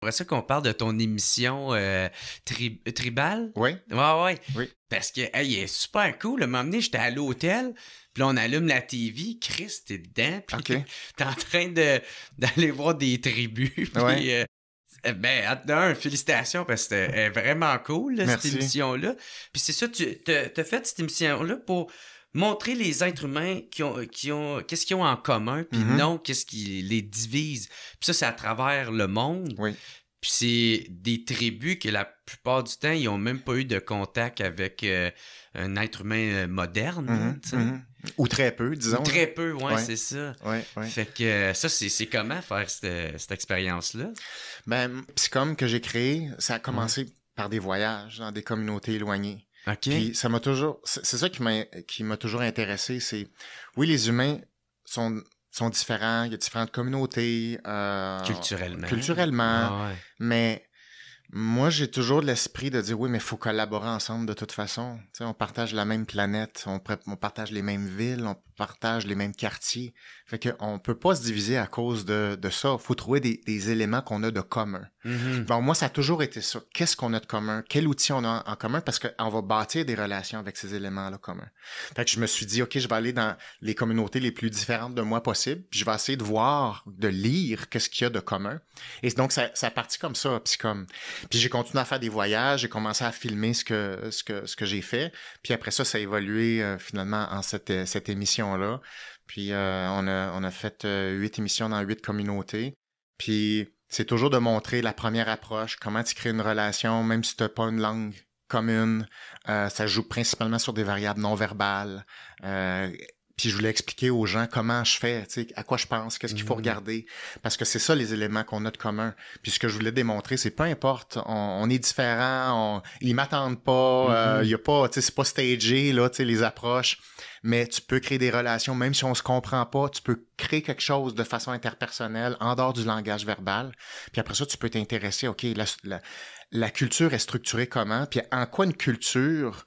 J'aimerais ça qu'on parle de ton émission Tribal. Oui. Ouais. Oui. Parce que, hey, il est super cool. À un moment donné, j'étais à l'hôtel, puis là, on allume la TV. Chris, t'es dedans, puis OK. t'es en train d'aller voir des tribus. Puis, Ouais. félicitations, parce que c'était vraiment cool, là, cette Merci. émission-là. Puis c'est ça, tu t'as fait cette émission-là pour montrer les êtres humains qu'est-ce qu'ils ont en commun, puis non, qu'est-ce qui les divise. Puis ça, c'est à travers le monde. Oui. Puis c'est des tribus que la plupart du temps, ils ont même pas eu de contact avec un être humain moderne. Tu sais. Ou très peu, disons. Ou très peu, Ouais. c'est ça. Ouais. Fait que ça, c'est comment faire cette expérience-là? Ben, Psychom que j'ai créé, ça a commencé par des voyages dans des communautés éloignées. OK. Puis ça m'a toujours... C'est ça qui m'a toujours intéressé, c'est... Oui, les humains sont différents, il y a différentes communautés. Culturellement. Ah ouais. Mais moi, j'ai toujours l'esprit de dire, oui, mais il faut collaborer ensemble de toute façon. Tu sais, on partage la même planète, on partage les mêmes villes, on partage les mêmes quartiers. Fait que on peut pas se diviser à cause de ça. Faut trouver des éléments qu'on a de commun. Bon, moi, ça a toujours été ça. Qu'est-ce qu'on a de commun? Quel outil on a en commun? Parce qu'on va bâtir des relations avec ces éléments-là communs. Fait que je me suis dit, OK, je vais aller dans les communautés les plus différentes de moi possible, puis je vais essayer de voir, de lire qu'est-ce qu'il y a de commun. Et donc, ça a parti comme ça, Puis j'ai continué à faire des voyages, j'ai commencé à filmer ce que j'ai fait. Puis après ça a évolué finalement en cette émission-là. Puis on a fait 8 émissions dans 8 communautés. Puis c'est toujours de montrer la première approche, comment tu crées une relation, même si tu n'as pas une langue commune. Ça joue principalement sur des variables non verbales. Puis je voulais expliquer aux gens comment je fais, tu sais, à quoi je pense, qu'est-ce qu'il faut regarder. Parce que c'est ça les éléments qu'on a de commun. Puis ce que je voulais démontrer, c'est peu importe, on est différents, ils m'attendent pas, y a pas, tu sais, c'est pas stagé, là, tu sais, les approches. Mais tu peux créer des relations, même si on se comprend pas, tu peux créer quelque chose de façon interpersonnelle, en dehors du langage verbal. Puis après ça, tu peux t'intéresser, OK, la culture est structurée comment? Puis en quoi une culture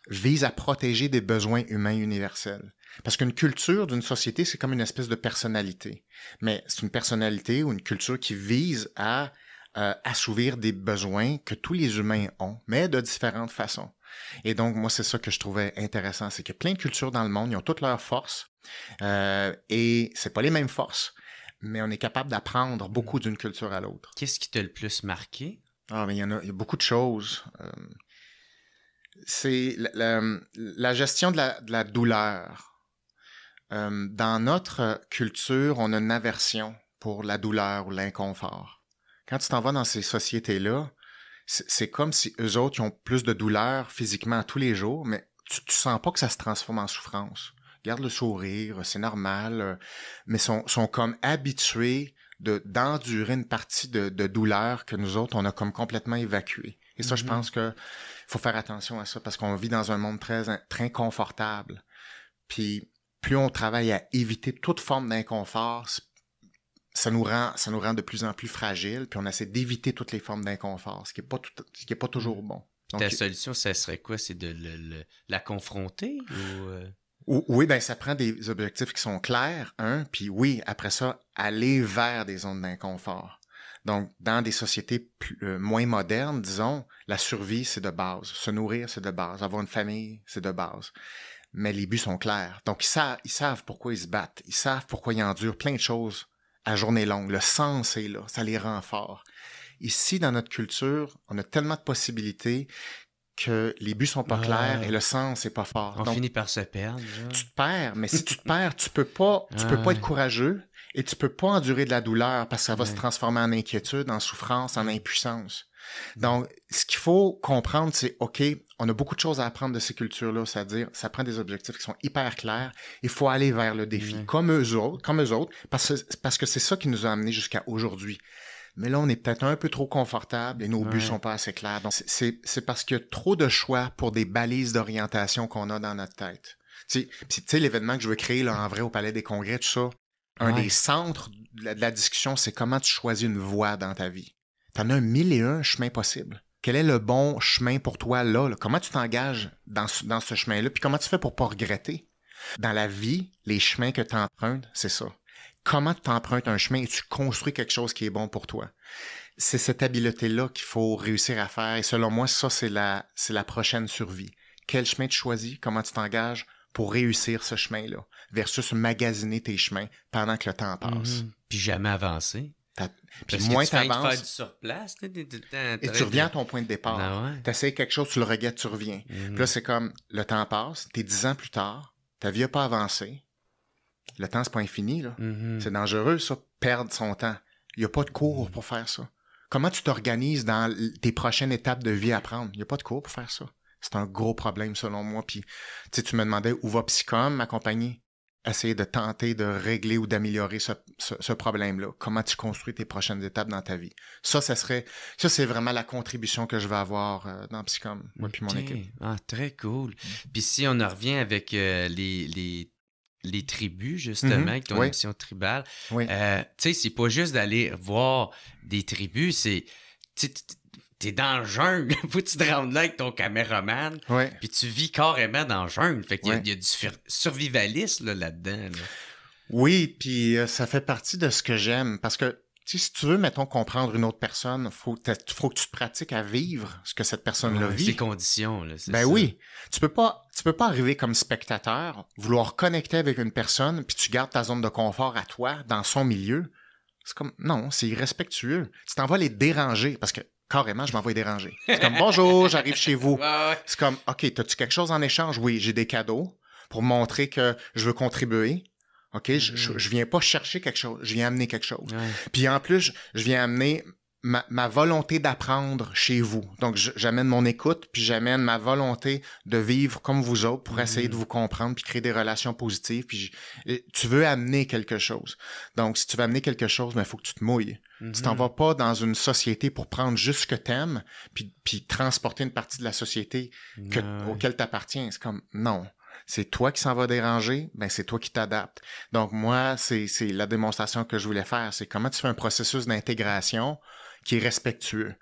vise à protéger des besoins humains universels. Parce qu'une culture d'une société, c'est comme une espèce de personnalité. Mais c'est une personnalité ou une culture qui vise à assouvir des besoins que tous les humains ont, mais de différentes façons. Et donc, moi, c'est ça que je trouvais intéressant, c'est qu'il y a plein de cultures dans le monde, ils ont toutes leurs forces, et c'est pas les mêmes forces, mais on est capable d'apprendre beaucoup d'une culture à l'autre. Qu'est-ce qui t'a le plus marqué? Ah, mais il y a beaucoup de choses. C'est la gestion de la douleur. Dans notre culture, on a une aversion pour la douleur ou l'inconfort. Quand tu t'en vas dans ces sociétés-là, c'est comme si eux autres ils ont plus de douleur physiquement tous les jours, mais tu sens pas que ça se transforme en souffrance. Garde le sourire, c'est normal, mais sont comme habitués d'endurer une partie de douleur que nous autres, on a comme complètement évacuée. Et ça, je pense que faut faire attention à ça parce qu'on vit dans un monde très inconfortable. Puis, plus on travaille à éviter toute forme d'inconfort, ça nous rend de plus en plus fragiles, puis on essaie d'éviter toutes les formes d'inconfort, ce qui est pas toujours bon. Donc, ta solution, ça serait quoi? C'est de la confronter Oui, ben ça prend des objectifs qui sont clairs, puis oui, après ça, aller vers des zones d'inconfort. Donc, dans des sociétés moins modernes, disons, la survie, c'est de base. Se nourrir, c'est de base. Avoir une famille, c'est de base. Mais les buts sont clairs. Donc, ils savent pourquoi ils se battent. Ils savent pourquoi ils endurent plein de choses à journée longue. Le sens est là. Ça les rend forts. Ici, dans notre culture, on a tellement de possibilités que les buts sont pas clairs et le sens est pas fort. On donc, finit par se perdre. Genre. Tu te perds, mais si tu te perds, tu peux pas être courageux et tu peux pas endurer de la douleur parce que ça va se transformer en inquiétude, en souffrance, en impuissance. Donc, ce qu'il faut comprendre, c'est, OK, on a beaucoup de choses à apprendre de ces cultures-là, c'est-à-dire, ça prend des objectifs qui sont hyper clairs. Il faut aller vers le défi, comme eux autres, parce que c'est ça qui nous a amenés jusqu'à aujourd'hui. Mais là, on est peut-être un peu trop confortable et nos buts sont pas assez clairs. Donc, c'est parce qu'il y a trop de choix pour des balises d'orientation qu'on a dans notre tête. Tu sais, l'événement que je veux créer là, en vrai au Palais des Congrès, tout ça, un des centres de la discussion, c'est comment tu choisis une voie dans ta vie. T'en as 1001 chemins possibles. Quel est le bon chemin pour toi là? Comment tu t'engages dans ce chemin-là? Puis comment tu fais pour pas regretter? Dans la vie, les chemins que tu empruntes, c'est ça. comment tu empruntes un chemin et tu construis quelque chose qui est bon pour toi. C'est cette habileté-là qu'il faut réussir à faire. Et selon moi, ça, c'est la prochaine survie. Quel chemin tu choisis? Comment tu t'engages pour réussir ce chemin-là? Versus magasiner tes chemins pendant que le temps passe. Puis jamais avancer. Puis Parce moins que tu fais t'avances. faire du surplace. Et tu reviens à ton point de départ. Ah ouais. Tu essaies quelque chose, tu le regrettes, tu reviens. Puis là, c'est comme, le temps passe, t'es 10 ans plus tard, ta vie n'a pas avancé. Le temps, c'est pas infini, là. C'est dangereux, ça, perdre son temps. Il n'y a pas de cours pour faire ça. Comment tu t'organises dans tes prochaines étapes de vie à prendre? Il n'y a pas de cours pour faire ça. C'est un gros problème, selon moi. Puis, tu me demandais où va Psychom, ma compagnie? Essayer de tenter de régler ou d'améliorer ce problème-là. Comment tu construis tes prochaines étapes dans ta vie. Ça, c'est vraiment la contribution que je vais avoir dans Psychom, moi puis mon équipe. Ah, très cool. Puis si on en revient avec les tribus, justement, avec ton émission tribale, Oui. tu sais, c'est pas juste d'aller voir des tribus, c'est... T'es dans le jungle, faut que tu te rendes là avec ton caméraman, puis tu vis carrément dans le jungle. Fait qu'il y a du survivalisme là-dedans. Là. Oui, puis ça fait partie de ce que j'aime, parce que si tu veux, mettons, comprendre une autre personne, faut que tu te pratiques à vivre ce que cette personne-là vit. Ses conditions, là, c'est ben ça. Oui, tu peux pas arriver comme spectateur, vouloir connecter avec une personne, puis tu gardes ta zone de confort à toi, dans son milieu. C'est comme, non, c'est irrespectueux. Tu t'en vas les déranger, parce que carrément, je m'en vais les déranger. C'est comme, bonjour, j'arrive chez vous. C'est comme, OK, t'as-tu quelque chose en échange? Oui, j'ai des cadeaux pour montrer que je veux contribuer. OK, je viens pas chercher quelque chose, je viens amener quelque chose. Puis en plus, je viens amener ma volonté d'apprendre chez vous. Donc, j'amène mon écoute, puis j'amène ma volonté de vivre comme vous autres pour essayer de vous comprendre, puis créer des relations positives. Puis tu veux amener quelque chose. Donc, si tu veux amener quelque chose, il faut que tu te mouilles. Tu t'en vas pas dans une société pour prendre juste ce que t'aimes, puis transporter une partie de la société auquel t'appartiens. C'est comme, non. C'est toi qui s'en va déranger, ben c'est toi qui t'adaptes. Donc moi, c'est la démonstration que je voulais faire. C'est comment tu fais un processus d'intégration qui est respectueux.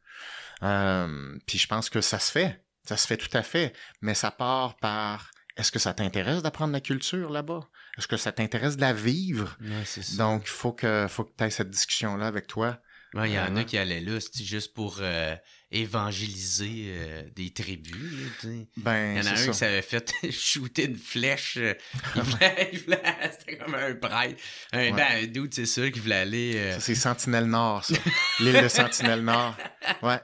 Puis je pense que ça se fait. Ça se fait tout à fait. Mais ça part par, est-ce que ça t'intéresse d'apprendre la culture là-bas? Est-ce que ça t'intéresse de la vivre? Ouais, c'est ça. Donc, il faut que tu aies cette discussion-là avec toi. Il y en a qui allaient là, c'est juste pour évangéliser des tribus. Là, il y en a un qui s'avait fait shooter une flèche. C'était comme un prêtre. Un dude, c'est sûr, qui voulait aller... Ça, c'est Sentinelle-Nord, ça. L'île de Sentinelle-Nord. Ouais.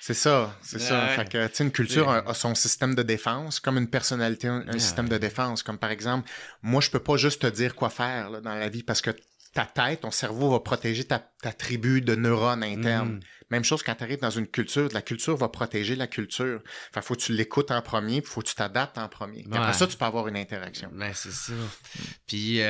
C'est ça. Fait que, tu sais, une culture a son système de défense, comme une personnalité, un système de défense. Comme par exemple, moi, je peux pas juste te dire quoi faire là, dans la vie parce que ta tête, ton cerveau va protéger ta tribu de neurones internes. Même chose quand tu arrives dans une culture, la culture va protéger la culture. Fait faut que tu l'écoutes en premier, puis faut que tu t'adaptes en premier. Puis après ça, tu peux avoir une interaction. Ben, c'est ça. Puis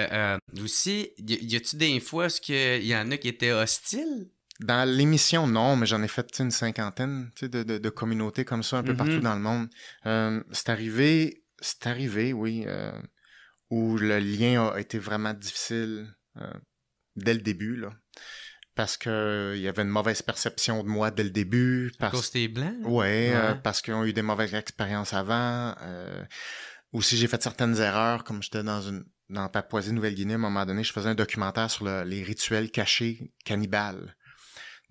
aussi, y a-tu des fois est-ce qu'il y en a qui étaient hostiles? Dans l'émission, non, mais j'en ai fait une cinquantaine de communautés comme ça un peu partout dans le monde. C'est arrivé, oui, où le lien a été vraiment difficile dès le début, là. Parce que il y avait une mauvaise perception de moi dès le début. Parce que t'es blanc? Ouais. Parce qu'ils ont eu des mauvaises expériences avant. Aussi, j'ai fait certaines erreurs, comme j'étais dans Papouasie-Nouvelle-Guinée, à un moment donné, je faisais un documentaire sur les rituels cachés cannibales.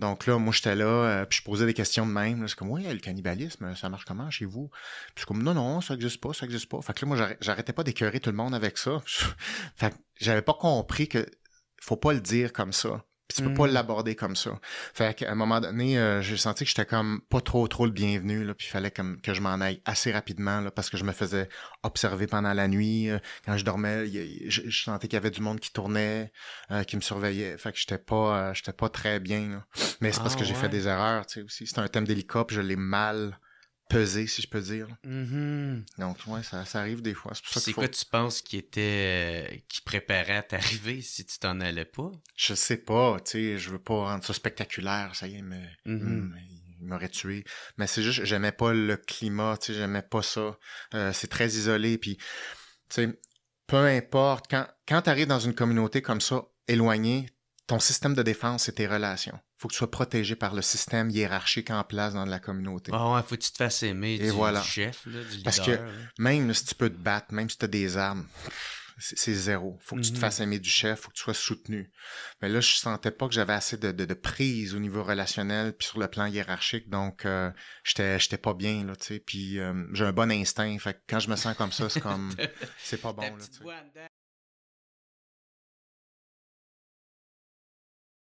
Donc là, moi, j'étais là, puis je posais des questions de même. Là, c'est comme, ouais, le cannibalisme, ça marche comment chez vous? Puis je suis comme, non, ça existe pas. Fait que là, moi, j'arrêtais pas d'écœurer tout le monde avec ça. Fait que j'avais pas compris que faut pas le dire comme ça. Puis tu peux pas l'aborder comme ça. Fait qu'à un moment donné, j'ai senti que j'étais comme pas trop le bienvenu, là, puis il fallait que je m'en aille assez rapidement, là, parce que je me faisais observer pendant la nuit. Quand je dormais, je sentais qu'il y avait du monde qui tournait, qui me surveillait. Fait que j'étais pas très bien, là. Mais c'est parce que j'ai fait des erreurs, tu sais, aussi. C'est un thème délicat, puis je l'ai mal pesé, si je peux dire. Donc, ouais, ça arrive des fois. C'est quoi tu penses qui préparait à t'arriver si tu t'en allais pas? Je sais pas, tu sais, je veux pas rendre ça spectaculaire, ça y est, il m'aurait tué. Mais c'est juste, j'aimais pas le climat, tu sais, j'aimais pas ça. C'est très isolé, puis, tu sais, peu importe, quand t'arrives dans une communauté comme ça, éloignée, ton système de défense, c'est tes relations. Faut que tu sois protégé par le système hiérarchique en place dans la communauté. Ouais, faut que tu te fasses aimer du chef, là, du leader. Parce que même si tu peux te battre, même si tu as des armes, c'est zéro. Faut que tu te fasses aimer du chef, faut que tu sois soutenu. Mais là, je sentais pas que j'avais assez de prise au niveau relationnel puis sur le plan hiérarchique, donc j'étais pas bien, là, tu sais. Puis j'ai un bon instinct, fait que quand je me sens comme ça, c'est comme, c'est pas bon, là, tu sais.